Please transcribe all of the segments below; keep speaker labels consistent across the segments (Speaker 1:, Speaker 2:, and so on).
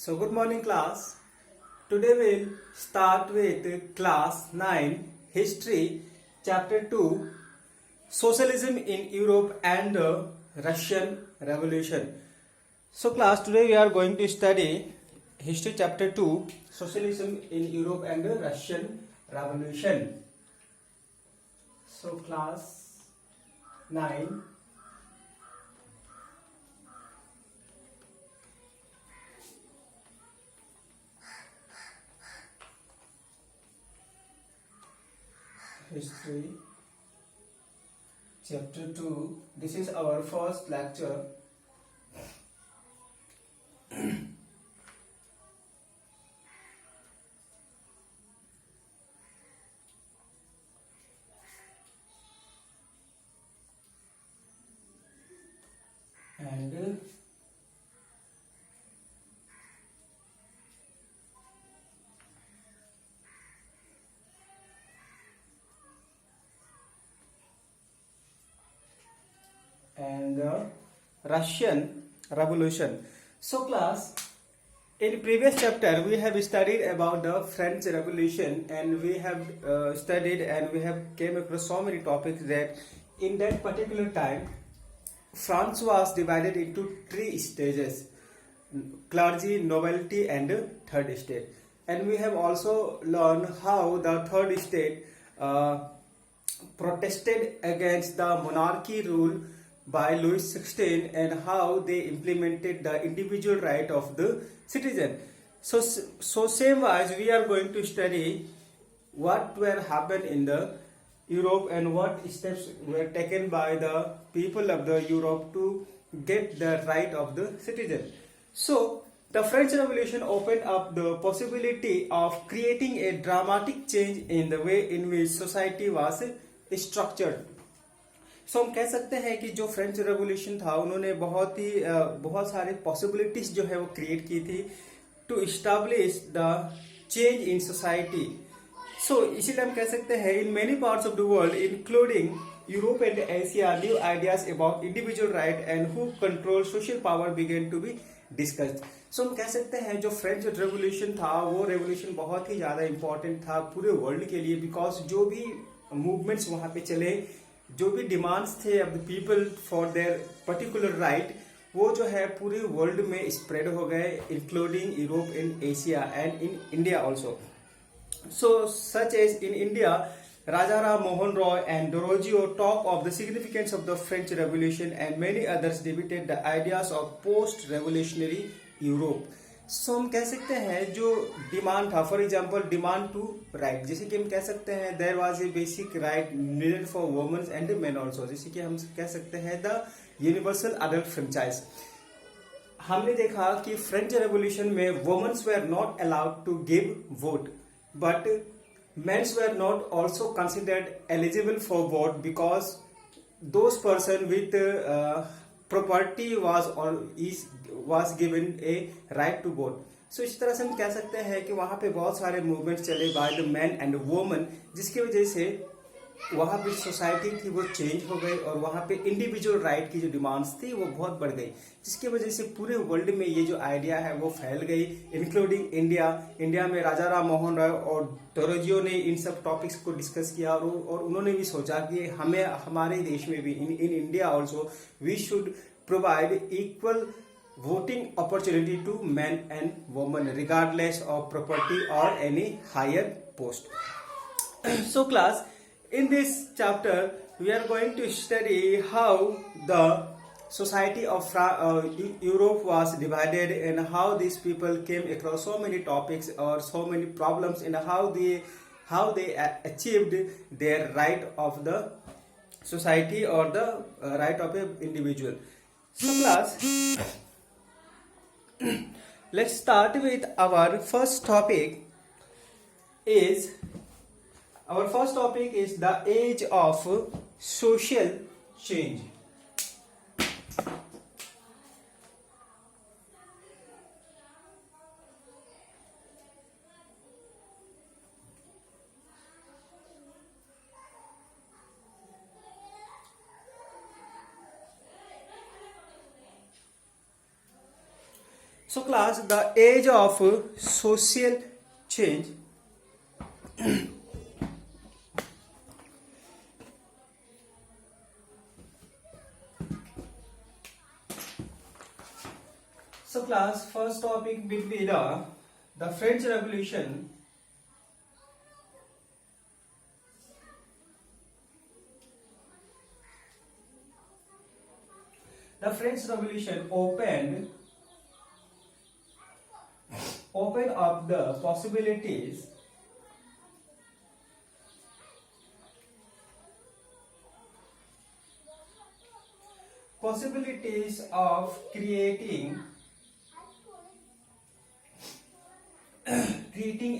Speaker 1: So good morning class. Today we'll start with class 9 history chapter 2 socialism in Europe and the Russian revolution. So class, today we are going to study history chapter 2 socialism in Europe and the Russian revolution. So class 9 history chapter 2. This is our first lecture. And the Russian Revolution. So class, in previous chapter we have studied about the French Revolution, and we have studied and we have came across so many topics that in that particular time France was divided into three stages: clergy, nobility and third state. And we have also learned how the third state protested against the monarchy rule by Louis XVI and how they implemented the individual right of the citizen. So same as we are going to study what were happened in the Europe and what steps were taken by the people of the Europe to get the right of the citizen. So the French Revolution opened up the possibility of creating a dramatic change in the way in which society was structured. सो हम कह सकते हैं कि जो French revolution था उन्होंने बहुत सारे पॉसिबिलिटीज जो है वो क्रिएट की थी to establish the change in society. So इसीलिए हम कह सकते हैं in many parts of the world including Europe and Asia new ideas about individual right and who control social power began to be discussed. So हम कह सकते हैं जो फ्रेंच रेवोल्यूशन था वो रेवोल्यूशन बहुत ही ज्यादा इंपॉर्टेंट था पूरे वर्ल्ड के लिए, बिकॉज जो भी मूवमेंट्स वहां पे चले, जो भी डिमांड्स थे of the people for their particular right, वो जो है पूरे वर्ल्ड में स्प्रेड हो गए, including Europe and Asia and in India also. So such as in India, Raja Ram Mohan Roy and Dorozio talk of the significance of the French Revolution, and many others debated the ideas of post-revolutionary Europe. So हम कह सकते हैं जो demand था, for example demand to right, जैसे कि हम कह सकते हैं there was a basic right needed for women and men also, जैसे कि हम कह सकते हैं द यूनिवर्सल अडल्ट फ्रेंचाइज. हमने देखा कि फ्रेंच रेवोल्यूशन में womens were not allowed to give vote, but mens were not also considered eligible for vote because those person with property was given a right to vote. So इस तरह से हम कह सकते हैं कि वहाँ पे बहुत सारे मूवमेंट चले by the man and woman, जिसकी वजह से वहाँ पे सोसाइटी थी वो चेंज हो गई और वहाँ पे इंडिविजुअल राइट की जो डिमांड्स थी वो बहुत बढ़ गई, जिसकी वजह से पूरे वर्ल्ड में ये जो आइडिया है वो फैल गई, इंक्लूडिंग इंडिया. इंडिया में राजा राम मोहन राय और डोरोजियो ने इन सब टॉपिक्स को डिस्कस किया और उन्होंने भी सोचा कि हमें हमारे देश में भी in India also we should provide equal voting opportunity to men and women regardless of property or any higher post. So class, in this chapter we are going to study how the society of Europe was divided and how these people came across so many topics or so many problems and how they achieved their right of the society or the right of an individual. So class, let's start with our first topic. Our first topic is the age of social change. So class, the age of social change. So class, first topic will be the French Revolution. The French Revolution opened up the possibilities of creating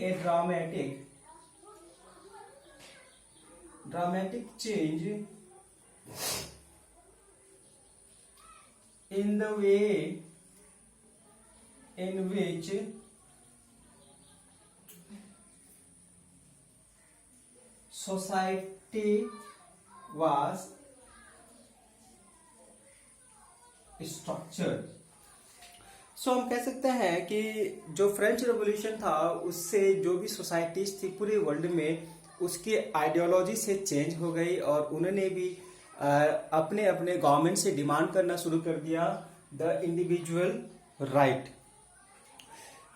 Speaker 1: a dramatic change in the way in which society was structured. सो हम कह सकते हैं कि जो French revolution था उससे जो भी सोसाइटीज थी पूरे वर्ल्ड में उसकी आइडियोलॉजी से चेंज हो गई और उन्होंने भी अपने अपने गवर्नमेंट से डिमांड करना शुरू कर दिया the individual right.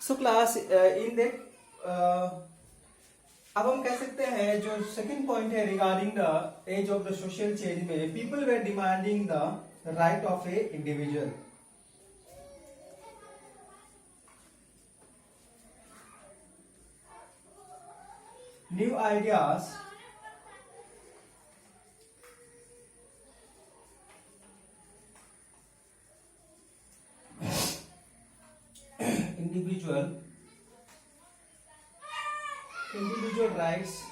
Speaker 1: So class in that अब हम कह सकते हैं जो सेकंड पॉइंट है regarding the age of the social change में people were demanding the right of a individual. New ideas individual rights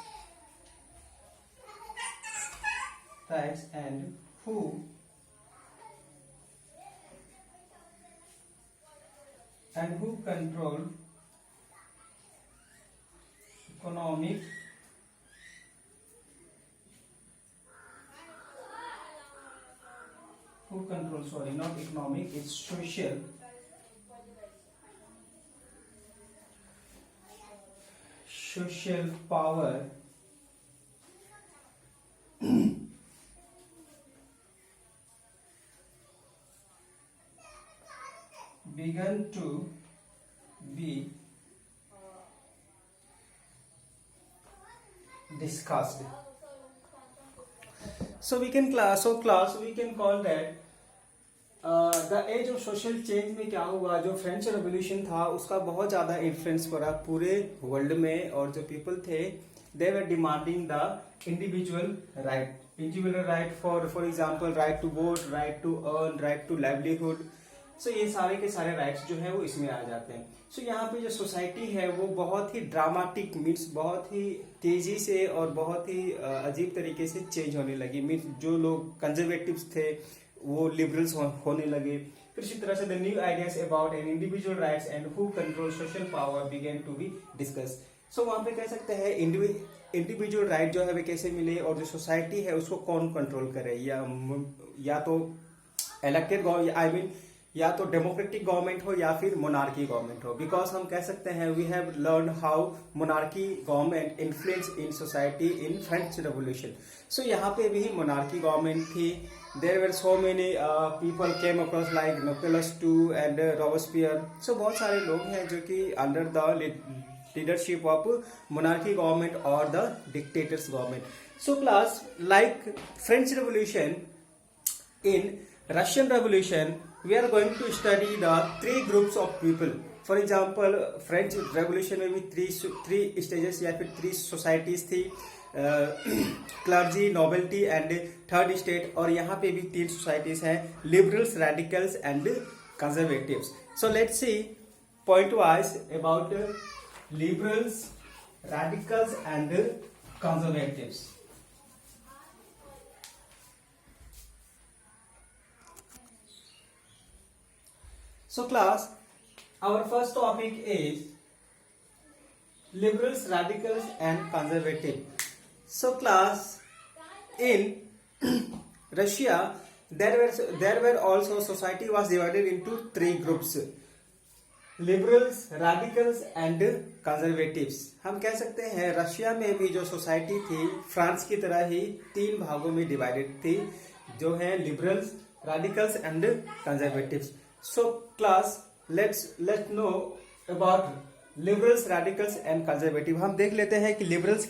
Speaker 1: and who control economic not economic, it's social power began to be discussed. So we can call that the age of social change में क्या हुआ जो French revolution था उसका बहुत ज्यादा influence पड़ा पूरे वर्ल्ड में और जो पीपल थे they were demanding the individual right for example right to vote, right to earn, right to livelihood. So ये सारे के सारे राइट्स जो है वो इसमें आ जाते हैं. सो यहाँ पे जो सोसाइटी है वो बहुत ही ड्रामेटिक मीन्स बहुत ही तेजी से और बहुत ही अजीब तरीके से चेंज होने लगी. मीन्स जो लोग कंजर्वेटिव्स थे वो लिबरल्स होने लगे. फिर इसी तरह से the new ideas about an individual rights and who control social power began to be discuss. So वहां पे कह सकते हैं इंडिविजुअल राइट जो है वे कैसे मिले और जो सोसाइटी है उसको कौन कंट्रोल करे, या तो इलेक्टेड आई मीन या तो डेमोक्रेटिक गवर्नमेंट हो या फिर मोनार्की गवर्नमेंट हो. बिकॉज हम कह सकते हैं we have learn how monarchy government influence in society in French revolution. So यहाँ पे भी मोनार्की गवर्नमेंट थी. There were so many people came across like Nicholas II and Robespierre. So बहुत सारे लोग हैं जो कि under the leadership of monarchy government or the dictators government. So class, like French Revolution, in Russian Revolution, we are going to study the three groups of people. For example, French Revolution में भी three stages या फिर three societies थी. Clergy, nobility and third state. और यहाँ पे भी तीन सोसाइटीज हैं liberals, radicals and conservatives. So let's see point wise about liberals, radicals and conservatives. So class, our first topic is liberals, radicals and conservative. So class, in Russia there were also society was divided into three groups. Liberals, radicals and conservatives. हम कह सकते हैं Russia में भी जो society थी France की तरह ही 3 भागों में डिवाइडेड थी, जो है liberals, radicals and conservatives. So class let's know about liberals, radicals and conservative. हम देख लेते हैं कि लिबरल्स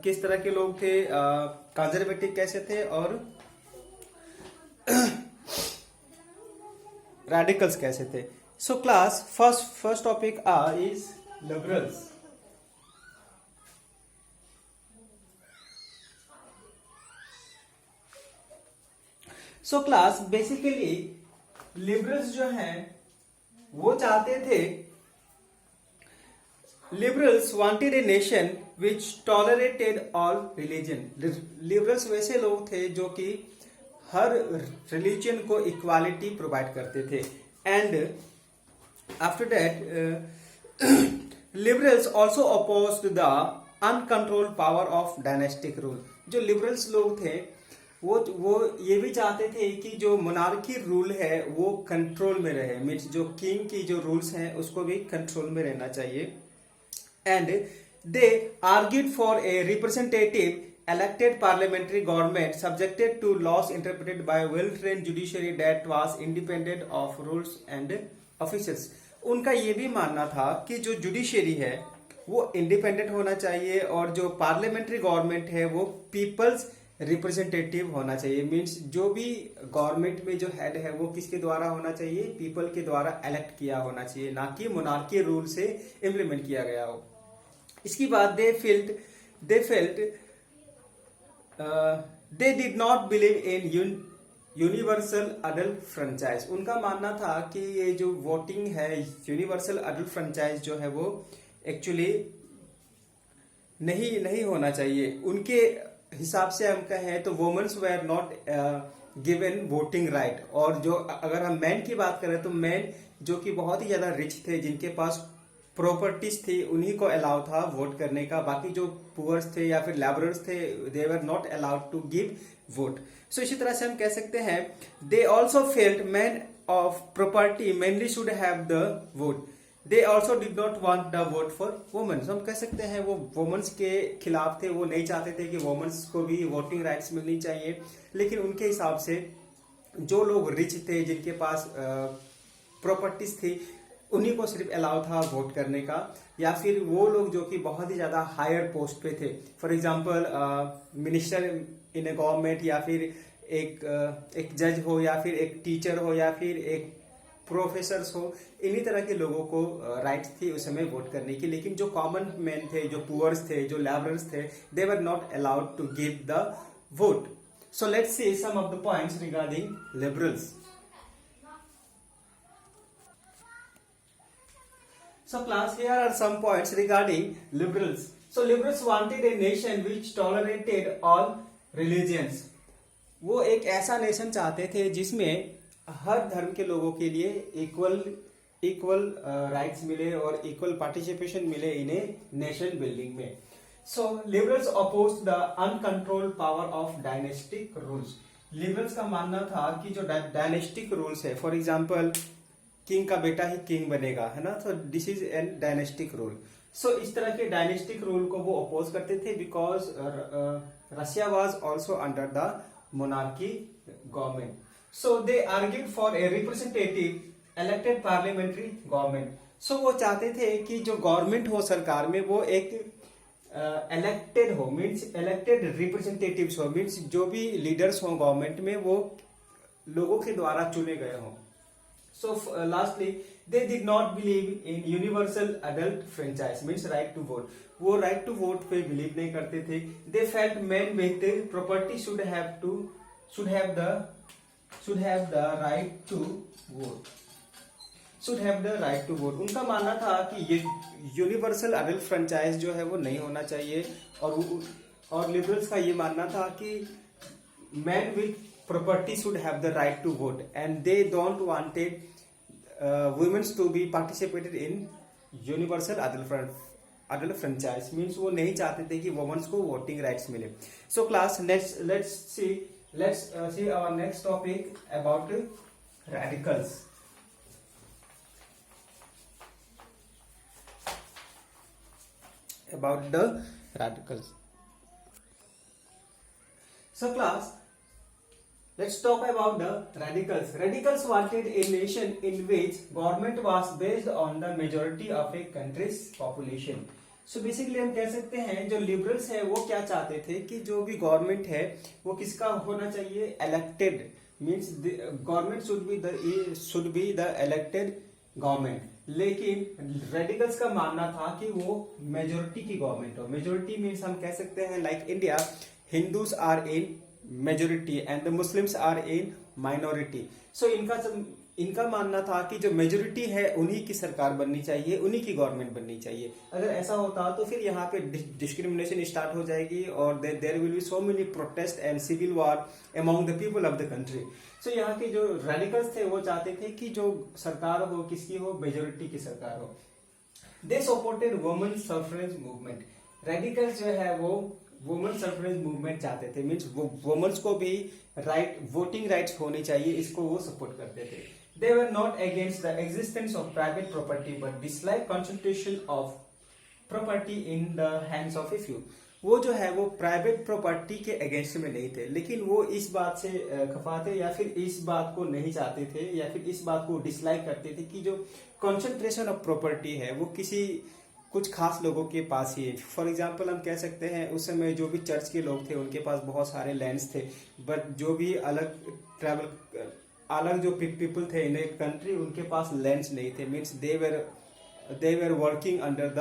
Speaker 1: किस तरह के लोग थे, कंजर्वेटिव कैसे थे और रैडिकल्स कैसे थे। So class first topic is liberals. So class basically liberals जो हैं वो चाहते थे, liberals wanted a nation which tolerated all religion. Liberals वैसे लोग थे जो कि हर रिलीजन को इक्वालिटी प्रोवाइड करते थे। And after that liberals also opposed the uncontrolled power of dynastic rule. जो लिबरल्स लोग थे वो ये भी चाहते थे कि जो मोनार्की रूल है वो कंट्रोल में रहे, मीन्स जो किंग की जो रूल्स हैं उसको भी कंट्रोल में रहना चाहिए। And they argued for a representative elected parliamentary government subjected to laws interpreted by a well-trained judiciary that was independent of rules and officials। उनका ये भी मानना था कि जो जुडिशरी है वो इंडिपेंडेंट होना चाहिए और जो पार्लियामेंट्री गवर्नमेंट है वो पीपल्स रिप्रेजेंटेटिव होना चाहिए। मीन्स जो भी गवर्नमेंट में जो हेड है वो किसके द्वारा होना चाहिए, पीपल के द्वारा इलेक्ट किया होना चाहिए, ना कि मोनार्की रूल से इम्प्लीमेंट किया गया हो। इसके बाद they felt they did not believe in universal adult franchise. उनका मानना था कि ये जो वोटिंग है यूनिवर्सल अडल्ट फ्रेंचाइज जो है वो एक्चुअली नहीं होना चाहिए। उनके हिसाब से हम कहें तो womens were not given voting right. और जो अगर हम मैन की बात करें तो मैन जो कि बहुत ही ज्यादा रिच थे, जिनके पास प्रॉपर्टीज थी, उन्हीं को अलाउ था वोट करने का। बाकी जो पुअर्स थे या फिर लेबरर्स थे they were not allowed to give vote. So इसी तरह से हम कह सकते हैं they also felt man of property mainly should have the vote. They also did not want the vote for womens. हम कह सकते हैं वो वुमेन्स के खिलाफ थे, वो नहीं चाहते थे कि वुमेन्स को भी वोटिंग राइट्स मिलनी चाहिए। लेकिन उनके हिसाब से जो लोग रिच थे, जिनके पास प्रॉपर्टीज थी, उन्हीं को सिर्फ अलाउ था वोट करने का, या फिर वो लोग जो कि बहुत ही ज्यादा हायर पोस्ट पे थे, for example minister in A government, या फिर एक जज हो, या फिर एक टीचर हो, या फिर एक प्रोफेसर्स हो, इन्हीं तरह के लोगों को राइट्स थी उस समय वोट करने की। लेकिन जो कॉमन मैन थे, जो पुअर्स थे, जो लेबरर्स थे, they were not allowed to give the vote. So let's see some of the points regarding liberals. So class, here are some points regarding liberals. So liberals wanted a nation which tolerated all religions. वो एक ऐसा nation चाहते थे जिसमें हर धर्म के लोगों के लिए इक्वल राइट्स मिले और इक्वल पार्टिसिपेशन मिले इन्हें नेशन बिल्डिंग में। So liberals oppose the uncontrolled power of dynastic rules. Liberals का मानना था कि जो डायनेस्टिक रूल्स है, फॉर एग्जाम्पल किंग का बेटा ही किंग बनेगा, है ना, तो this is an dynastic rule. So इस तरह के डायनेस्टिक रूल को वो अपोज करते थे because Russia was also under the monarchy government. So they argued for a representative elected parliamentary government. So वो चाहते थे कि जो गवर्नमेंट हो सरकार में वो एक इलेक्टेड हो, मीन्स इलेक्टेड रिप्रेजेंटेटिव्स हो, मीन्स जो भी लीडर्स हो गवर्नमेंट में वो लोगों के द्वारा चुने गए हों। So lastly, they did not believe in universal adult franchise, means right to vote. वो right to vote पे believe नहीं करते थे। They felt men with property should have the right to vote. Should have the right to vote. उनका मानना था कि ये यूनिवर्सल अडल्ट फ्रेंचाइज जो है वो नहीं होना चाहिए। और लिबरल्स का ये मानना था कि man with property should have the right to vote, and they don't wanted women to be participated in universal adult franchise, means वो नहीं चाहते थे कि वुमेन्स को वोटिंग राइट्स मिले। So class let's see our next topic about radicals. about the radicals. So class, let's talk about the radicals. Radicals wanted a nation in which government was based on the majority of a country's population. So basically हम कह सकते हैं जो liberals है वो क्या चाहते थे कि जो भी गवर्नमेंट है वो किसका होना चाहिए, elected, means government should be the elected government. लेकिन रेडिकल्स का मानना था कि वो मेजोरिटी की गवर्नमेंट हो. मेजोरिटी मीन्स हम कह सकते हैं like India, Hindus are in majority and the Muslims are in minority. So इनका मानना था कि जो मेजोरिटी है उन्हीं की सरकार बननी चाहिए, उन्हीं की गवर्नमेंट बननी चाहिए. अगर ऐसा होता तो फिर यहाँ पे डिस्क्रिमिनेशन स्टार्ट हो जाएगी और there will be so many protest and civil war among the people of the country. So यहाँ के जो रेडिकल्स थे वो चाहते थे कि जो सरकार हो किसकी हो, मेजोरिटी की सरकार हो. They supported women suffrage movement. Radicals जो है वो वुमेन सफरेज मूवमेंट चाहते थे, मीन्स वुमेन्स को भी वोटिंग राइट्स होनी चाहिए, इसको वो सपोर्ट करते थे. They were not against the existence of private property but disliked concentration of property in the hands of a few. वो जो है वो प्राइवेट प्रॉपर्टी के अगेंस्ट में नहीं थे, लेकिन वो इस बात से खफा थे या फिर इस बात को नहीं चाहते थे या फिर इस बात को डिसलाइक करते थे कि जो कंसंट्रेशन ऑफ प्रॉपर्टी है वो किसी कुछ खास लोगों के पास ही है. फॉर एग्जाम्पल हम कह सकते हैं उस समय जो भी चर्च के लोग थे उनके पास बहुत सारे लैंड्स थे, बट जो भी अलग जो पीपल थे इन ए कंट्री उनके पास लैंड्स नहीं थे, means they were working under the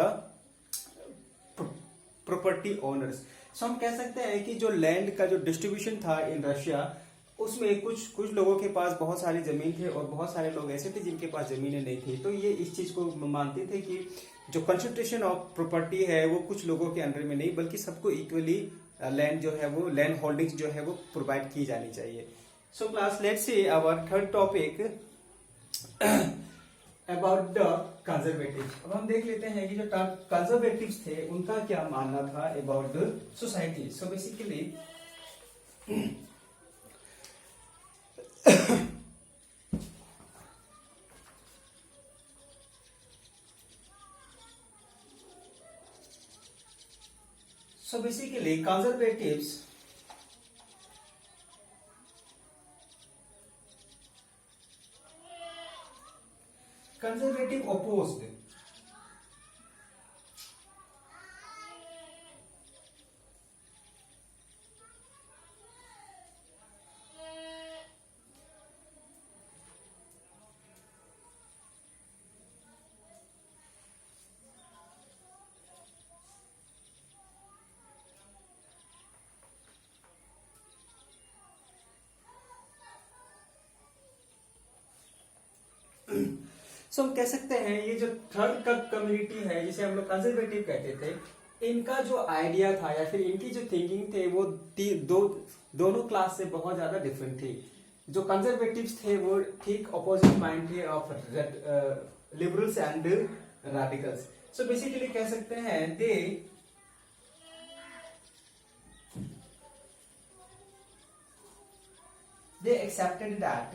Speaker 1: property owners. So हम कह सकते हैं कि जो लैंड का जो डिस्ट्रीब्यूशन था इन रशिया उसमें कुछ लोगों के पास बहुत सारी जमीन थे और बहुत सारे लोग ऐसे थे जिनके पास जमीनें नहीं थी. तो ये इस चीज को मानते थे कि जो कंसंट्रेशन ऑफ प्रॉपर्टी है वो कुछ लोगों के अंडर में नहीं बल्कि सबको इक्वली लैंड जो है वो लैंड होल्डिंग्स जो है वो प्रोवाइड की जानी चाहिए. So class, let's see our third topic about the conservatives. अब हम देख लेते हैं कि जो conservatives थे उनका क्या मानना था about the society. So basically conservative opposed सो हम कह सकते हैं ये जो थर्ड कम्युनिटी है जिसे हम लोग कंजर्वेटिव कहते थे, इनका जो आइडिया था या फिर इनकी जो थिंकिंग थे वो दोनों क्लास से बहुत ज्यादा डिफरेंट थी. जो कंजर्वेटिव्स थे वो ठीक अपोजिट माइंड थे of liberals and radicals. So basically कह सकते हैं they accepted that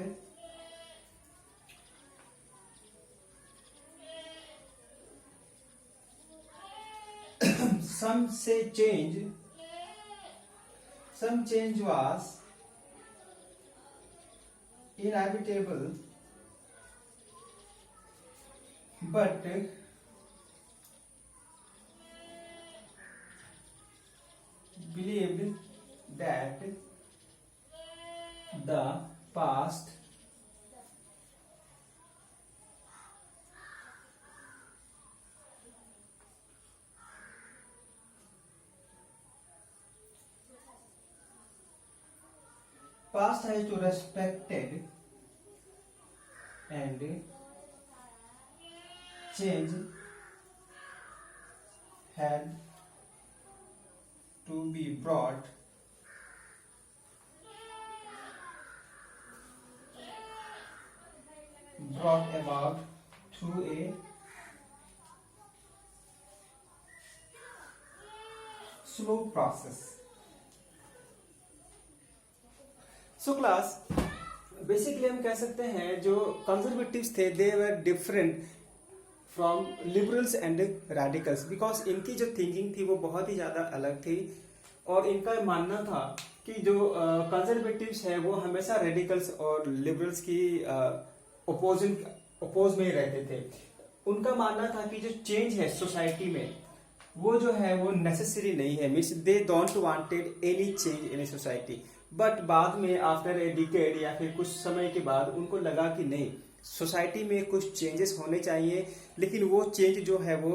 Speaker 1: some change was inevitable, but believed that the past has to respected and change had to be brought about through a slow process. So class basically हम कह सकते हैं जो conservatives थे they were different from liberals and radicals, because इनकी जो thinking थी वो बहुत ही ज़्यादा अलग थी और इनका मानना था कि जो कंजर्वेटिव्स है वो हमेशा रेडिकल्स और लिबरल्स की अपोज में ही रहते थे। उनका मानना था कि जो चेंज है सोसाइटी में वो जो है वो नेसेसरी नहीं है, means they don't wanted any change in society. But बाद में आफ्टर ए डिकेड या फिर कुछ समय के बाद उनको लगा कि नहीं, सोसाइटी में कुछ चेंजेस होने चाहिए, लेकिन वो चेंज जो है वो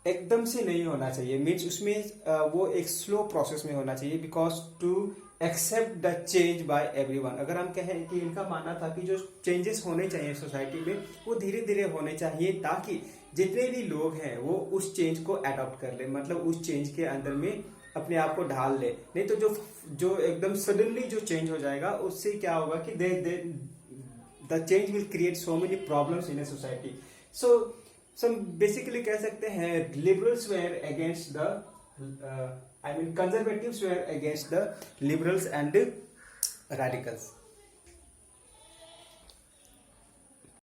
Speaker 1: एकदम से नहीं होना चाहिए, मीन्स उसमें वो एक स्लो प्रोसेस में होना चाहिए, because to accept the change by everyone. अगर हम कहें कि इनका मानना था कि जो चेंजेस होने चाहिए सोसाइटी में वो धीरे धीरे होने चाहिए, ताकि जितने भी लोग हैं वो उस चेंज को अडॉप्ट कर ले, मतलब उस चेंज के अंदर में अपने आप को ढाल ले। नहीं तो जो एकदम सडनली जो चेंज हो जाएगा उससे क्या होगा कि the change will create so many problems in a society. So basically कह सकते हैं liberals were against the conservatives were against the liberals and radicals।